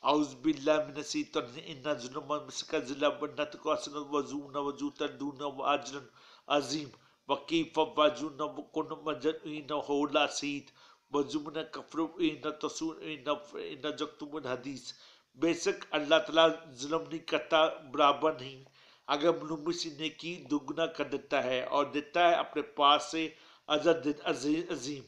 اعوذ باللہ من الشیطان الرجیم ان ظلم مسک ذل بنت کو اسن وزون وجوت دون واجر عظیم وکیف وجون کن مجن ہولا سید وزمن کفر ان تسون ان جکتم حدیث. بے شک اللہ تعالیٰ ظلم نہیں کرتا، برابر نہیں. اگر ملوم سے نیکی دگنا کر دیتا ہے اور دیتا ہے اپنے پاس سے اجر عظیم،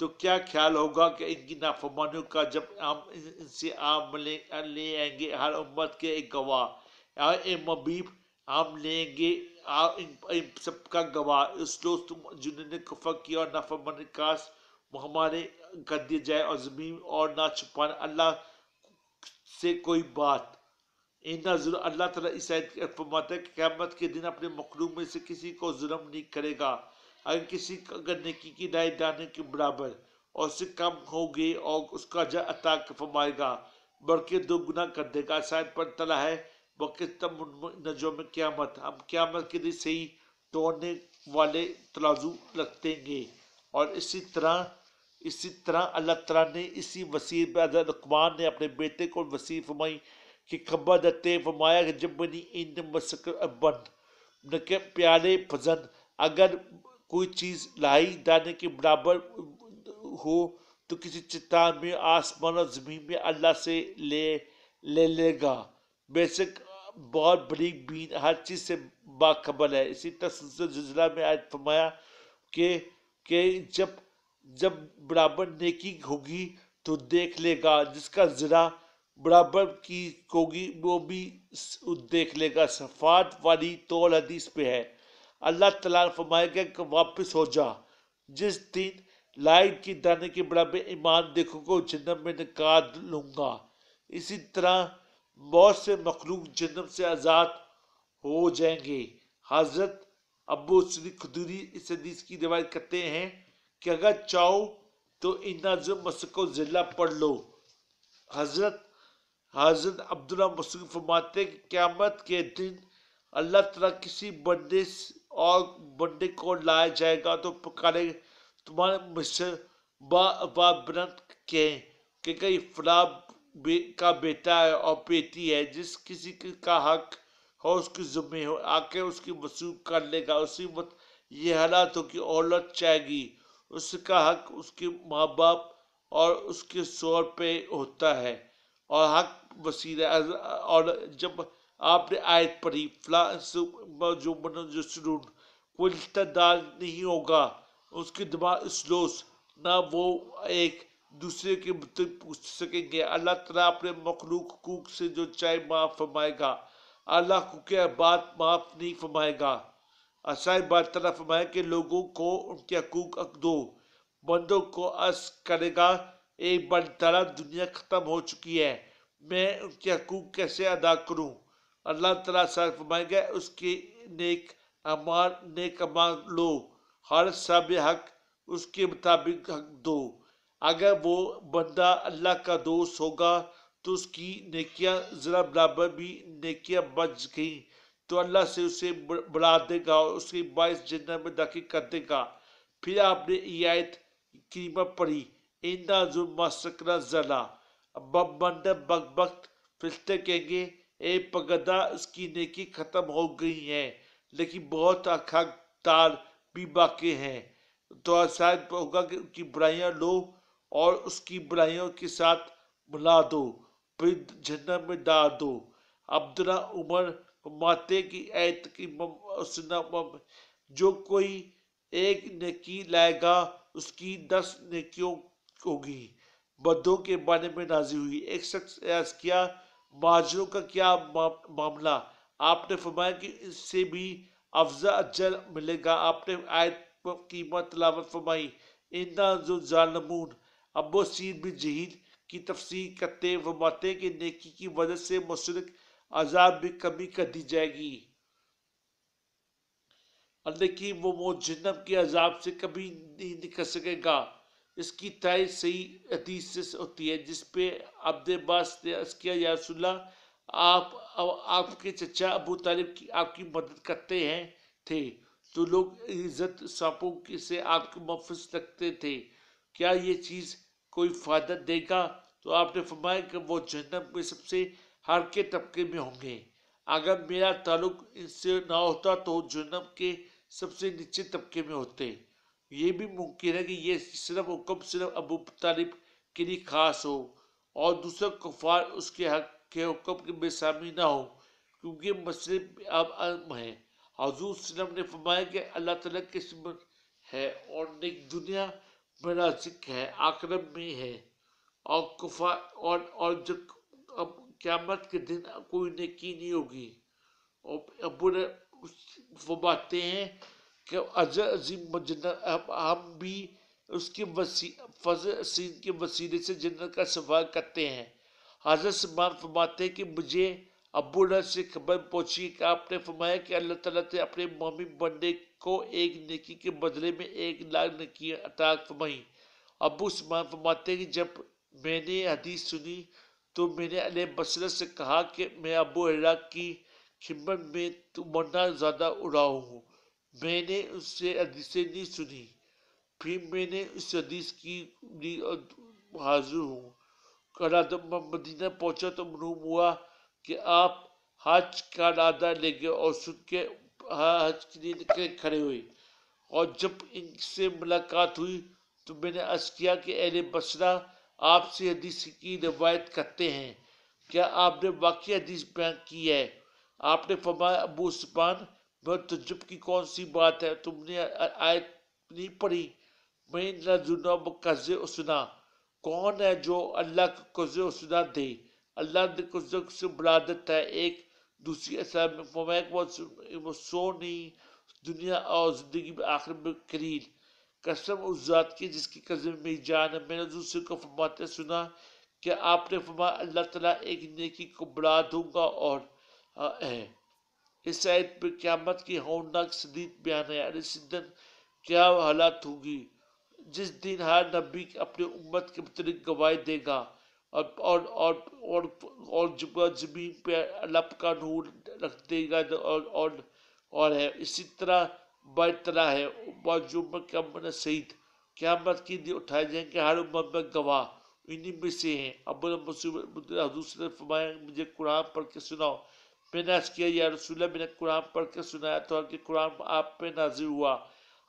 تو کیا خیال ہوگا کہ ان کی نافرمانیوں کا جب ہم ان سے عام لے آئیں گے ہر امت کے ایک گواہ. اے مبیب، ہم لیں گے ان سب کا گواہ. اس روز تم جنہوں نے کفر کیا اور نافرمانی کاش وہ ہمارے کر دیے جائے اور زمین اور نہ چھپانے اللہ سے کوئی بات. ضرور اللہ تعالیٰ اس آیت میں فرماتا ہے کہ قیامت کے دن اپنے مخلوق میں سے کسی کو ظلم نہیں کرے گا. اگر کسی اگر نیکی کی رائے دانے کے برابر اور اس سے کم ہوگی اور اس کا اجر عطا فرمائے گا بلکہ دو گنا کر دے گا. شاید پر تلا ہے وقتم نجوم قیامت، ہم قیامت کے دن صحیح توڑنے والے ترازو رکھتے گے. اور اسی طرح اللہ تعالیٰ نے اسی وسیع میں حضرت لقمان نے اپنے بیٹے کو وسیع فرمائی کہ خبر دیتے فرمایا کہ جب بنی ان مسکر بن کے پیارے فزن، اگر کوئی چیز لائی دانے کے برابر ہو تو کسی چٹان میں آسمان اور زمین میں اللہ سے لے گا. بے شک بہت بڑی بین ہر چیز سے باخبر ہے. اسی طرح سورۃ زلزلہ میں آیت فرمایا کہ جب برابر نیکی ہوگی تو دیکھ لے گا، جس کا ذرا برابر کی ہوگی وہ بھی دیکھ لے گا. صفات والی طول حدیث پہ ہے. اللہ تعالیٰ نے فرمایا گیا کہ واپس ہو جا، جس دن لائٹ کی دانے کے برابر ایمان دیکھو گے جہنم میں نکال لوں گا. اسی طرح بہت سے مخلوق جہنم سے آزاد ہو جائیں گے. حضرت ابو سعید خدری اس حدیث کی روایت کرتے ہیں کہ اگر چاہو تو ان مسکو ضلع پڑھ لو. حضرت عبداللہ مسعود فرماتے کہ قیامت کے دن اللہ تعالیٰ کسی بندے کو لایا جائے گا تو پکارے تمہارے مصر با برنت کہ کئی فلاں کا بیٹا ہے اور بیٹی ہے، جس کسی کا حق ہو اس کی ذمہ ہو آ کے اس کی وصول کر لے گا. اسی وقت یہ حالات ہو کہ اولاد چاہے گی، اس کا حق اس کے ماں باپ اور اس کے شوہر پہ ہوتا ہے اور حق وسیلہ. اور جب آپ نے آیت پڑھی فلاں جو سرون، کوئی رشتہ دار نہیں ہوگا اس کے دماغ اسلوس، نہ وہ ایک دوسرے کے متعلق پوچھ سکیں گے. اللہ تعالیٰ اپنے مخلوق حقوق سے جو چاہے معاف فرمائے گا. اللہ حقوق بات معاف نہیں فرمائے گا. اصل بات تعالیٰ فرمائے کہ لوگوں کو ان کے حقوق دو. بندوں کو عرض کرے گا ایک بار تعالیٰ دنیا ختم ہو چکی ہے، میں ان کے حقوق کیسے ادا کروں. اللہ تعالیٰ سے فرمائے گا اس کے نیک اعمال لو، ہر سب حق اس کے مطابق حق دو. اگر وہ بندہ اللہ کا دوست ہوگا تو اس کی نیکیاں ذرا برابر بھی نیکیاں بچ گئیں تو اللہ سے اسے بڑھا دے گا اور اس کے باعث جنت میں داخل کر دے گا. پھر آپ نے یہ آیت کریمہ پڑھی اینا ظلم سکرہ ذلہ. بندہ بخت فرشتے کہیں گے اے پگدا اس کی نیکی ختم ہو گئی ہے لیکن بہت حقدار بھی باقی ہیں، تو شاید ہوگا کہ ان کی برائیاں لو اور اس کی برائیوں کے ساتھ ملا دو پھر جہنم میں ڈال دو. عبداللہ عمر فرماتے کی آیت کی جو کوئی ایک نیکی لائے گا اس کی 10 نیکیوں ہوگی. بدوں کے بارے میں نازل ہوئی. ایک شخص عرض کیا مہاجروں کا کیا معاملہ؟ آپ نے فرمایا کہ اس سے بھی افضل اجر ملے گا. آپ نے آیت کی تلاوت فرمائی انا ذو ظالمون. ابو سعید بن جہیل کی تفسیر کرتے فرماتے کہ نیکی کی وجہ سے مشرک عذاب میں کمی کر دی جائے گی، لیکن وہ جہنم کے عذاب سے کبھی نہیں نکل سکے گا. اس کی تائید صحیح حدیث سے ہوتی ہے جس پہ عبد عباس نے عرض کیا یا رسول اللہ آپ کے چچا ابو طالب کی آپ کی مدد کرتے تھے تو لوگ عزت سانپوں سے آپ کو محفوظ رکھتے تھے، کیا یہ چیز کوئی فائدہ دے گا؟ تو آپ نے فرمایا کہ وہ جہنم میں سب سے ہلکے طبقے میں ہوں گے. اگر میرا تعلق ان سے نہ ہوتا تو جہنم کے سب سے نیچے طبقے میں ہوتے. یہ بھی ممکن ہے کہ یہ صرف حکم صرف ابو طالب کے لیے خاص ہو اور دوسرے کفار اس کے حق کے حکم کے بے سامی نہ ہو، کیونکہ مسئلے اب عام ہے. حضور صلی اللہ علیہ وسلم نے فرمایا کہ اللہ تعالیٰ کی سمت ہے اور نیک دنیا میں رازق ہے، آخرت میں ہے، اور کفار اور جب اب قیامت کے دن کوئی نیکی نہیں ہوگی. اور ابو نے فرماتے ہیں کہ اجر عظیم جنت ہم بھی اس کے فضل عظیم کے وسیلے سے جنت کا سوال کرتے ہیں. حضرت سلمان فرماتے ہیں کہ مجھے ابو نے سے خبر پہنچی کہ آپ نے فرمایا کہ اللہ تعالیٰ نے اپنے مومن بندے کو ایک نیکی کے بدلے میں 1,00,000 نیکی عطا فرمائی. ابو سلمان فرماتے ہیں کہ جب میں نے حدیث سنی تو میں نے علیہ بصرت سے کہا کہ میں ابو ہریرہ کی خدمت میں تمنا زیادہ اڑا ہوں، میں نے اس سے حدیثیں نہیں سنی. پھر میں نے اس حدیث کی حاضر ہوں. جب میں مدینہ پہنچا تو معلوم ہوا کہ آپ حج کا ارادہ لے گئے اور سن کے حج کے لیے نکلے کھڑے ہوئے. اور جب ان سے ملاقات ہوئی تو میں نے عرض کیا کہ اہل بصرہ آپ سے حدیث کی روایت کرتے ہیں، کیا آپ نے واقعی حدیث بیان کی ہے؟ آپ نے فرمایا ابو سفیان میں تجب کی کون سی بات ہے، تم نے آیت نہیں پڑھی؟ میں نہ قرض سنا، کون ہے جو اللہ کو قرض سنا دے؟ اللہ نے قرض سے برادت ہے. ایک دوسری اثر میں فرمایا کہ وہ سو نہیں دنیا اور زندگی میں آخر میں قلیل. قسم اس ذات کی جس کی قسم میری جان ہے، میں نے دوسرے کو فرماتے سنا کہ آپ نے فرمایا اللہ تعالیٰ ایک نیکی کو بڑھا دوں گا اور ہے. اس آیت پر قیامت کی ہولناک شدید بیان ہے. اس دن کیا حالات ہوگی جس دن ہر نبی اپنے امت کے متعلق گواہی دے گا اور زمین پہ لب کا نور رکھ دے گا اور ہے. اسی طرح برطرح ہے جو سعید قیامت کی دن اٹھائے جائیں گے ہر امت میں گواہ انہی میں سے ہیں. ابو حضور نے فرمایا مجھے قرآن پڑھ کے سناؤ. میں نے عرض کیا یا رسول اللہ میں نے قرآن پڑھ کے سنایا تو کہ قرآن آپ پہ نازل ہوا،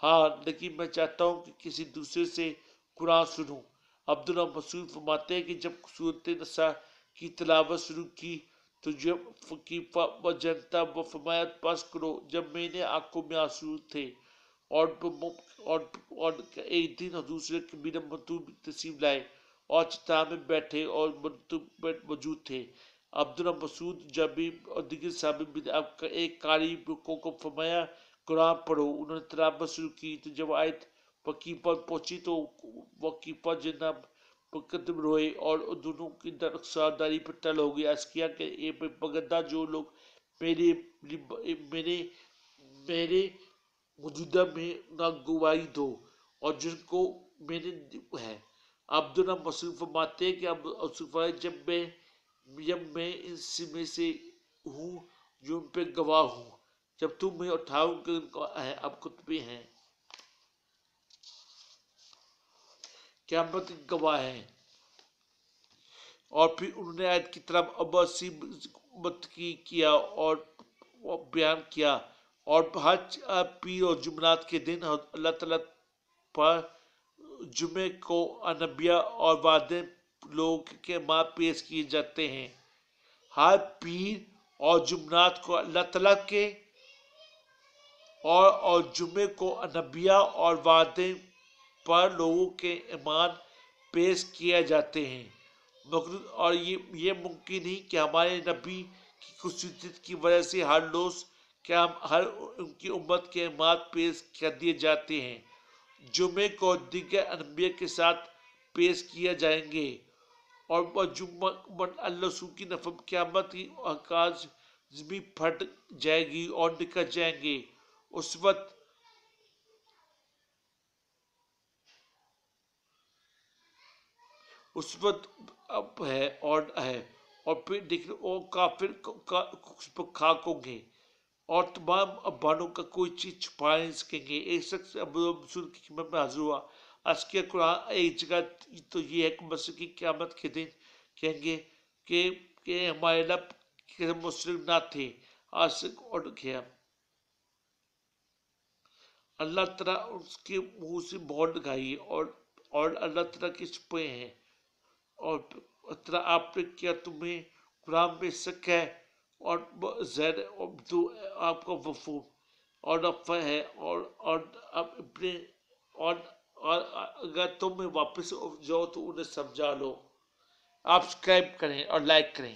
ہاں لیکن میں چاہتا ہوں کہ کسی دوسرے سے قرآن سنوں. عبداللہ مسعود فرماتے ہیں کہ جب سورۃ نساء کی تلاوت شروع کی تو جب فقیفہ و جنتا و فرمایا پاس کرو. جب میں نے آنکھوں میں آنسو تھے اور ایک دن حضور سے کبیر منتوب تشریف لائے اور چٹان میں بیٹھے اور منتوب موجود تھے. عبداللہ مسعود جابر اور دیگر صحابہ نے آپ کا ایک قاری کو فرمایا قرآن پڑھو. انہوں نے تلاوت شروع کی تو جب آیت وقیفہ پہنچی تو وقیفہ جناب مقدم روئے اور دونوں کی رخسارداری پر ٹل ہو گیا. عرض کیا کہ یہ بگدہ جو لوگ میرے موجودہ میں نہ گواہی دو اور جن کو میں نے ہے. عبداللہ مسعود فرماتے ہیں کہ جب میں ان میں سے ہوں جو ان پہ گواہ ہوں، جب تم میں اٹھاؤں کہ ان کو ہے اب کتبے ہیں قیامت گواہ ہیں. اور پھر انہوں نے آیت کی طرف عباسی امت کی کیا اور بیان کیا. اور حج پیر اور جمعرات کے دن اللہ تعالیٰ پر جمعے کو انبیاء اور وعدے لوگ کے ماں پیش کیے جاتے ہیں. ہر پیر اور جمعرات کو اللہ تعالیٰ کے اور جمعے کو انبیاء اور وعدے پر لوگوں کے ایمان پیش کیے جاتے ہیں. اور یہ ممکن نہیں کہ ہمارے نبی کی خصوصیت کی وجہ سے ہر روز ہر ان کی امت کے ایمان پیش کر دیے جاتے ہیں. جمعے کو دیگر انبیاء کے ساتھ پیش کیا جائیں گے اور جمعہ اللہ کی نفم قیامت کی آغاز زمین پھٹ جائے گی اور نکل جائیں گے. اس وقت اب ہے اور پھر دیکھ وہ کافر خاک ہوں گے اور تمام ابانوں کا کوئی چیز چھپا نہیں سکیں گے. ایک شخص ابو مسعود کی خدمت میں حاضر ہوا. آج کے قرآن ایک جگہ تو یہ ہے کہ مسیح کی قیامت کے دن کہیں گے کہ ہمارے رب کے مشرک نہ تھے آج سے اٹھ گیا. اللہ تعالیٰ اس کے منہ سے بہت لگائی اور اللہ تعالیٰ کے چھپے ہیں اور تعالیٰ آپ نے کیا تمہیں قرآن میں شک ہے اور زیر تو آپ کا وفو اور رفع ہے اور اپنے اور اگر تم واپس جاؤ تو انہیں سمجھا لو. آپ سبسکرائب کریں اور لائک کریں.